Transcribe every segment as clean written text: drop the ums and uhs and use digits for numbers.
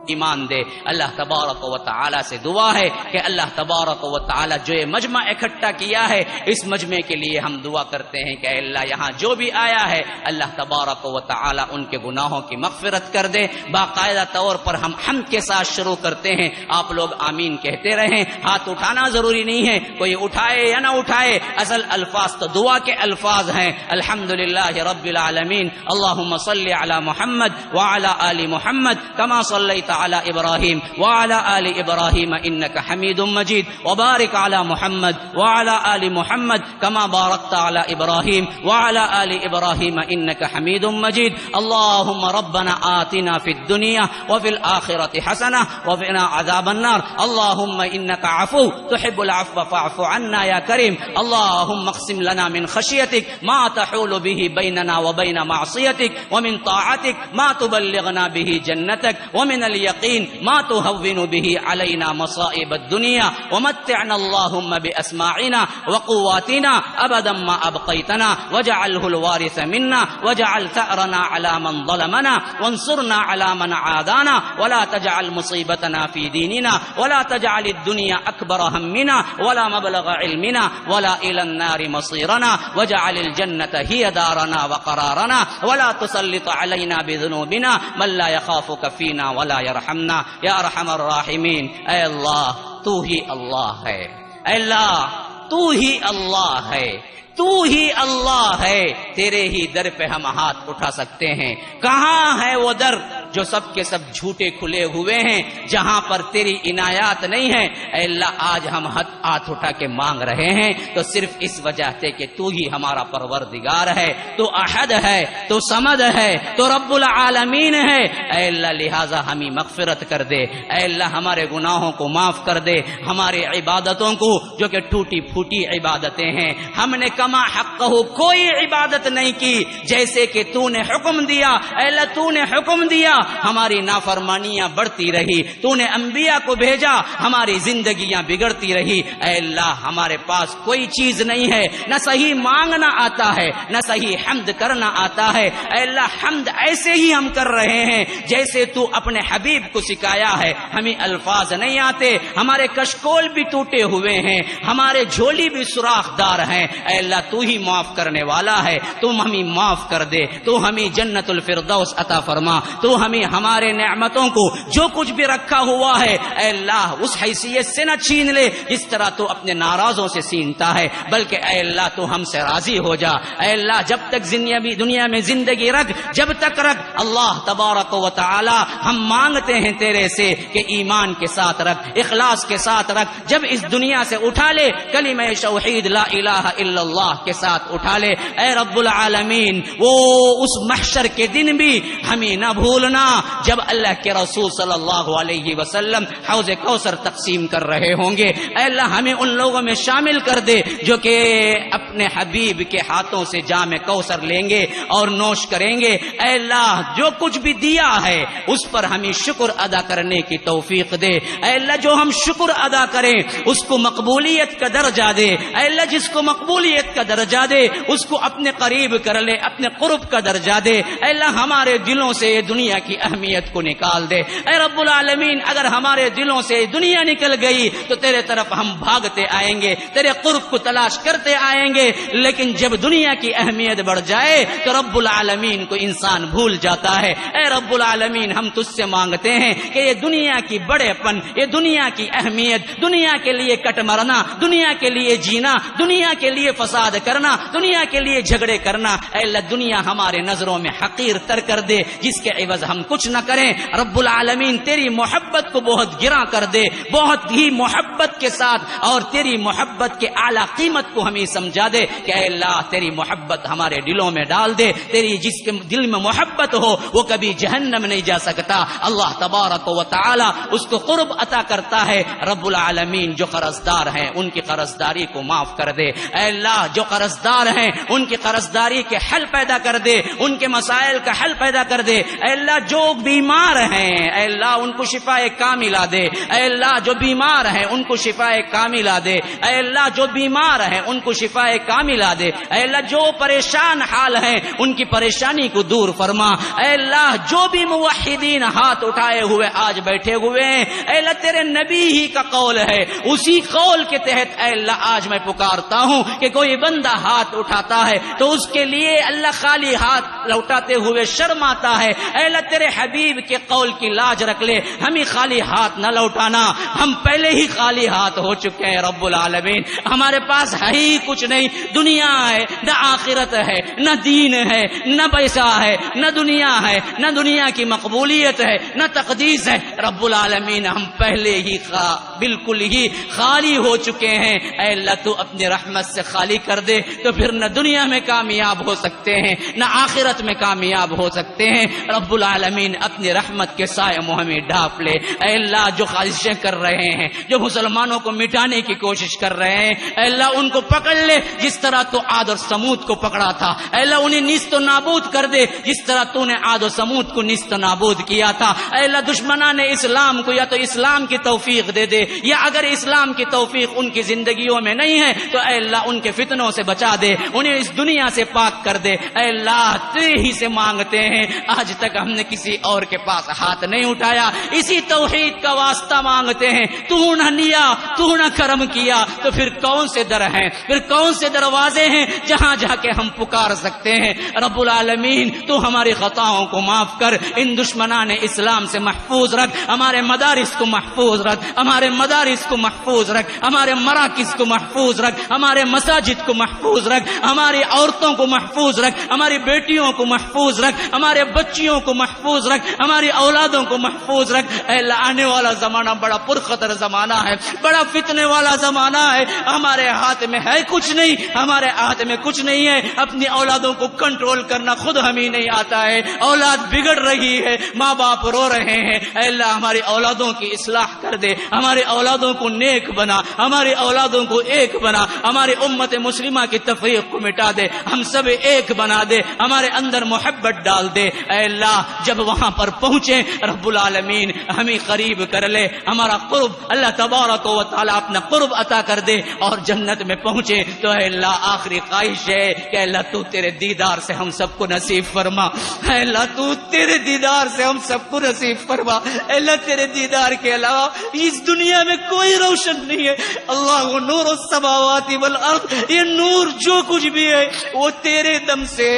ایمان دے۔ اللہ تبارک و تعالی سے دعا ہے کہ اللہ تبارک و تعالی جو یہ مجمع اکٹھا کیا ہے اس مجمع کے لیے ہم دعا کرتے ہیں کہ اے اللہ یہاں جو بھی آیا ہے اللہ تبارک و تعالی ان کے گناہوں کی مغفرت کر دے۔ باقاعدہ طور پر ہم حمد کے ساتھ شروع کرتے ہیں، آپ لوگ آمین کہتے رہیں، ہاتھ اٹھانا ضروری نہیں ہے، کوئی اٹھائے یا نہ اٹھائے، اصل الفاظ تو دعا کے الفاظ ہیں۔ الحمدللہ رب العالمین، اللہم صلی علی محمد وعلی آل محمد کما صلیت علی ابراہیم وعلی آل ابراہیم انک حمید مجید، وبارک علی محمد وعلی آل محمد کما بارکت علی ابراہیم وعلی آل ابراہیم انک حمید مجید۔ اللہم ربنا آتنا فی الدنیا وفی الآخرۃ حسنہ وقنا عذاب النار۔ اللہم انک عفو تحب العفو فاعف عنا یا کریم۔ اللہم اقسم لنا من خشیتک ما تحول به بیننا وبین معصیتک ومن طاعتک ما تبلغنا به جنتک ومن الیقین ما تهون به علینا مصائب الدنیا ومتعنا اللہم باسماعنا وقواتنا ابدا ما ابقیتنا واجعله الوارث منا واجعل ثأرنا على من ظلمنا وانصرنا على من عادانا ولا تجعل مصیبتنا في دیننا ولا تجعل الدنيا أكبر همنا ولا مبلغ علمنا ولا إلى النار مصيرنا واجعل الجنة هي دارنا وقرارنا ولا تسلط علينا بذنوبنا من لا يخافك فينا ولا يرحمنا يا أرحم الراحمين۔ اے اللہ تو ہی اللہ ہے، اے اللہ تو ہی اللہ ہے، تو ہی اللہ ہے، تیرے ہی در پہ ہم ہاتھ اٹھا سکتے ہیں۔ کہاں ہے وہ در جو سب کے سب جھوٹے کھلے ہوئے ہیں، جہاں پر تیری عنایات نہیں ہے؟ اے اللہ آج ہم ہاتھ اٹھا کے مانگ رہے ہیں تو صرف اس وجہ سے کہ تو ہی ہمارا پروردگار ہے، تو احد ہے، تو صمد ہے، تو رب العالمین ہے۔ اے اللہ لہٰذا ہمیں مغفرت کر دے، اے اللہ ہمارے گناہوں کو معاف کر دے، ہماری عبادتوں کو جو کہ ٹوٹی پھوٹی عبادتیں ہیں، ہم نے کما حقہ کوئی عبادت نہیں کی جیسے کہ تو نے حکم دیا۔ اے اللہ تو نے حکم دیا، ہماری نافرمانیاں بڑھتی رہی، تو نے انبیاء کو بھیجا، ہماری زندگیاں بگڑتی رہی۔ اے اللہ ہمارے پاس کوئی چیز نہیں ہے، نہ صحیح مانگنا آتا ہے، نہ صحیح حمد کرنا آتا ہے۔ اے اللہ حمد ایسے ہی ہم کر رہے ہیں جیسے تو اپنے حبیب کو سکھایا ہے، ہمیں الفاظ نہیں آتے، ہمارے کشکول بھی ٹوٹے ہوئے ہیں، ہمارے جھولی بھی سوراخ دار ہیں۔ اے اللہ تو ہی معاف کرنے والا ہے، تم ہمیں معاف کر دے، تو ہمیں جنت الفردوس عطا فرما، تو ہمیں ہمارے نعمتوں کو جو کچھ بھی رکھا ہوا ہے اے اللہ اس حیثیت سے نہ چھین لے جس طرح تو اپنے ناراضوں سے چھینتا ہے، بلکہ اے اللہ تو ہم سے راضی ہو جا۔ اے اللہ جب تک دنیا میں زندگی رکھ، جب تک رکھ، اللہ تبارک و تعالی ہم مانگتے ہیں تیرے سے کہ ایمان کے ساتھ رکھ، اخلاص کے ساتھ رکھ، جب اس دنیا سے اٹھا لے کلمہ توحید لا الہ الا اللہ کے ساتھ اٹھا لے۔ اے رب العالمین وہ اس محشر کے دن بھی ہمیں نہ بھولنا جب اللہ کے رسول صلی اللہ علیہ وسلم حوض کوثر تقسیم کر رہے ہوں گے۔ اے اللہ ہمیں ان لوگوں میں شامل کر دے جو کہ اپنے حبیب کے ہاتھوں سے جام کوثر لیں گے اور نوش کریں گے۔ اے اللہ جو کچھ بھی دیا ہے اس پر ہمیں شکر ادا کرنے کی توفیق دے۔ اے اللہ جو ہم شکر ادا کریں اس کو مقبولیت کا درجہ دے۔ اے اللہ جس کو مقبولیت کا درجہ دے اس کو اپنے قریب کر لے، اپنے قرب کا درجہ دے۔ اے اللہ ہمارے دلوں سے دنیا کی اہمیت کو نکال دے۔ اے رب العالمین اگر ہمارے دلوں سے دنیا نکل گئی تو تیرے طرف ہم بھاگتے آئیں گے، تیرے قرب کو تلاش کرتے آئیں گے، لیکن جب دنیا کی اہمیت بڑھ جائے تو رب العالمین کو انسان بھول جاتا ہے۔ اے رب العالمین ہم تجھ سے مانگتے ہیں کہ یہ دنیا کی بڑے پن، یہ دنیا کی اہمیت، دنیا کے لیے کٹ مرنا، دنیا کے لیے جینا، دنیا کے لیے فساد کرنا، دنیا کے لیے جھگڑے کرنا، اے اللہ دنیا ہمارے نظروں میں حقیر تر کر دے جس کے عوض ہم کچھ نہ کریں۔ رب العالمین تیری محبت کو بہت گراں کر دے، بہت ہی محبت کے ساتھ، اور تیری محبت کے اعلیٰ قیمت کو ہمیں سمجھا دے کہ اے اللہ تیری محبت ہمارے دلوں میں ڈال دے۔ تیری جس کے دل میں محبت ہو وہ کبھی جہنم نہیں جا سکتا۔ اللہ تبارک و تعالی اس کو قرب عطا کرتا ہے۔ رب العالمین جو قرضدار ہیں ان کی قرضداری کو معاف کر دے۔ اے اللہ جو قرضدار ہیں ان کی قرضداری کے حل پیدا کر دے، ان کے مسائل کا حل پیدا کر دے۔ اے اللہ جو بیمار ہیں اے اللہ ان کو شفاء کاملہ دے، اے اللہ جو بیمار ہیں ان کو شفاء کاملہ دے، اے اللہ جو بیمار ہیں ان کو شفاء کاملہ دے، اے اللہ جو پریشان حال ہیں ان کی پریشانی کو دور فرما، اے اللہ جو بھی موحدین ہاتھ اٹھائے ہوئے آج بیٹھے ہوئے ہیں اے اللہ تیرے نبی ہی کا قول ہے، اسی قول کے تحت اے اللہ آج میں پکارتا ہوں کہ کوئی بندہ ہاتھ اٹھاتا ہے تو اس کے لیے اللہ خالی ہاتھ لوٹاتے ہوئے شرم آتا ہے، اے اللہ تیرے حبیب کے قول کی لاج رکھ لے، ہمیں خالی ہاتھ نہ لوٹانا، ہم پہلے ہی خالی ہاتھ ہو چکے ہیں رب العالمین، ہمارے پاس ہے ہی کچھ نہیں، دنیا ہے نہ آخرت ہے نہ دین ہے نہ پیسہ ہے نہ دنیا ہے نہ دنیا کی مقبولیت ہے نہ تقدیس ہے، رب العالمین ہم پہلے ہی بالکل ہی خالی ہو چکے ہیں، اے اللہ تو اپنی رحمت سے خالی کر دے تو پھر نہ دنیا میں کامیاب ہو سکتے ہیں نہ آخرت میں کامیاب ہو سکتے ہیں، رب العالمین اپنی رحمت کے سائے میں ہمیں ڈھانپ لے، اے اللہ جو خواہشیں کر رہے ہیں جو مسلمانوں کو مٹانے کی کوشش کر رہے ہیں اے اللہ ان کو پکڑ لے جس طرح تو عاد اور سمود کو پکڑا تھا، اے اللہ انہیں نیست و نابود کر دے جس طرح تو نے عاد و سمود کو نیست و نابود کیا تھا، اے اللہ دشمنان اسلام کو یا تو اسلام کی توفیق دے دے، یا اگر اسلام کی توفیق ان کی زندگیوں میں نہیں ہے تو اے اللہ ان کے فتنوں سے بچا دے، انہیں اس دنیا سے پاک کر دے، اے اللہ تیرے ہی سے مانگتے ہیں، آج تک ہم نے کسی اور کے پاس ہاتھ نہیں اٹھایا، اسی توحید کا واسطہ مانگتے ہیں، تو نہ لیا تو نہ کرم کیا تو پھر کون سے در ہیں، پھر کون سے دروازے ہیں جہاں جا کے ہم پکار سکتے ہیں، رب العالمین تو ہماری خطاؤں کو معاف کر، ان دشمنان اسلام سے محفوظ رکھ، ہمارے مدارس کو محفوظ رکھ، ہمارے مدارس کو محفوظ رکھ، ہمارے مراکز کو محفوظ رکھ، ہمارے مساجد کو محفوظ رکھ، ہماری عورتوں کو محفوظ رکھ، ہماری بیٹیوں کو محفوظ رکھ، ہمارے بچیوں کو محفوظ رکھ، ہماری اولادوں کو محفوظ رکھ، اے اللہ آنے والا زمانہ بڑا پرخطر زمانہ ہے، بڑا فتنے والا زمانہ ہے، ہمارے ہاتھ میں ہے کچھ نہیں، ہمارے ہاتھ میں کچھ نہیں ہے، اپنی اولادوں کو کنٹرول کرنا خود ہمیں نہیں آتا ہے، اولاد بگڑ رہی ہے، ماں باپ رو رہے ہیں، اے اللہ ہماری اولادوں کی اصلاح کر دے، ہمارے اولادوں کو نیک بنا، ہماری اولادوں کو ایک بنا، ہماری امت مسلمہ کی تفریق کو مٹا دے، ہم سب ایک بنا دے، ہمارے اندر محبت ڈال دے، اے اللہ جب وہاں پر پہنچے رب العالمین ہمیں قریب کر لے، ہمارا قرب اللہ تبارک و تعالی اپنا قرب عطا کر دے، اور جنت میں پہنچے تو اے اللہ آخری خواہش ہے کہ اللہ تو تیرے دیدار سے ہم سب کو نصیب فرما، اے اللہ تو تیرے دیدار سے ہم سب کو نصیب فرما، اے اللہ تیرے دیدار کے علاوہ اس دنیا میں کوئی روشن نہیں ہے، اللہ نور السماوات والارض، یہ نور جو کچھ بھی ہے وہ تیرے دم سے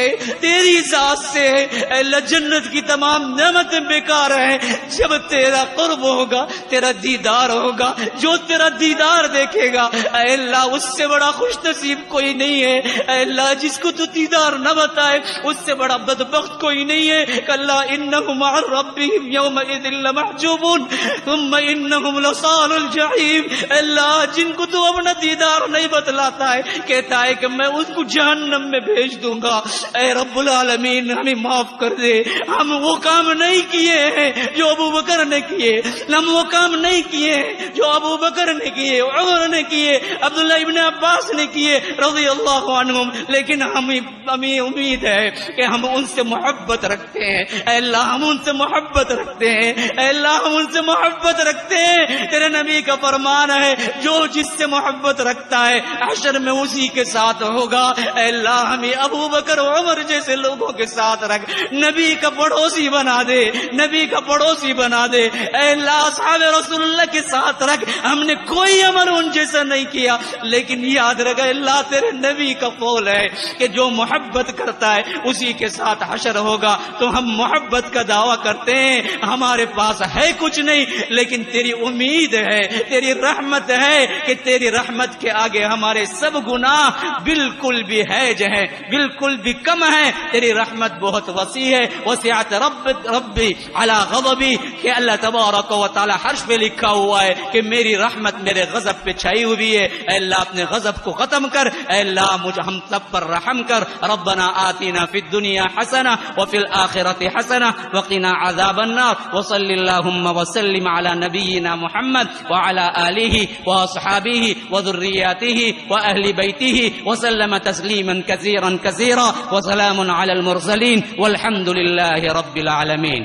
تیری ذات سے، اے اللہ جنت کی تمام نعمتیں بیکار ہیں جب تیرا قرب ہوگا، تیرا دیدار ہوگا، جو تیرا دیدار دیکھے گا اے اللہ اس سے بڑا خوش نصیب کوئی نہیں ہے، اے اللہ جس کو تو دیدار نہ بتائے اس سے بڑا بدبخت کوئی نہیں ہے، کلا انہم عن ربہم یومئذ لمحجوبون ثم انہم لصال الجحیم، اے اللہ جن کو تو اپنا دیدار نہیں بتلاتا ہے کہتا ہے کہ میں اس کو جہنم میں بھیج دوں گا، اے رب العالمین ہمیں معاف کر دے، ہم وہ کام نہیں کیے ہیں جو ابو بکر نے کیے، ہم وہ کام نہیں کیے جو ابو بکر نے کیے، عمر نے کیے، عبداللہ ابن عباس نے کیے رضی اللہ عنہم، لیکن ہمیں امید ہے کہ ہم ان سے محبت رکھتے ہیں، اے اللہ ہم ان سے محبت رکھتے ہیں، اے اللہ ہم ان سے محبت رکھتے ہیں، تیرے نبی کا فرمان ہے جو جس سے محبت رکھتا ہے حشر میں اسی کے ساتھ ہوگا، اے اللہ ہمیں ابو بکر و عمر جیسے لوگوں کے ساتھ رکھ، نبی کا پڑوسی بنا دے، نبی کا پڑوسی بنا دے، اے اللہ اصحاب رسول اللہ کے ساتھ رکھ، ہم نے کوئی عمل ان جیسا نہیں کیا لیکن یاد رکھے اللہ تیرے نبی کا قول ہے کہ جو محبت کرتا ہے اسی کے ساتھ حشر ہوگا، تو ہم محبت کا دعویٰ کرتے ہیں، ہمارے پاس ہے کچھ نہیں لیکن تیری امید ہے، تیری رحمت ہے کہ تیری رحمت کے آگے ہمارے سب گناہ بالکل بھی حیج ہیں، بالکل بھی کم ہیں، تیری رحمت بہت وسیع ہے، وسعت ربی علی غضبی، کہ اللہ تبارک و تعالی حرف پہ لکھا ہوا ہے کہ میری رحمت میرے غضب پہ چھائی ہوئی ہے، اے اللہ اپنے غضب کو ختم کر، اے اللہ مجھے ہم سب پر رحم کر، ربنا آتنا فی الدنیا حسنہ وفی الآخرۃ حسنہ وقنا عذاب النار، وصلی اللہم وسلم علی نبینا محمد وعلی آلہ واصحابہ وذریاتہ واہل بیتہ بيته وسلم تسليما كثيرا كثيرا وسلام على المرسلين والحمد لله رب العالمين.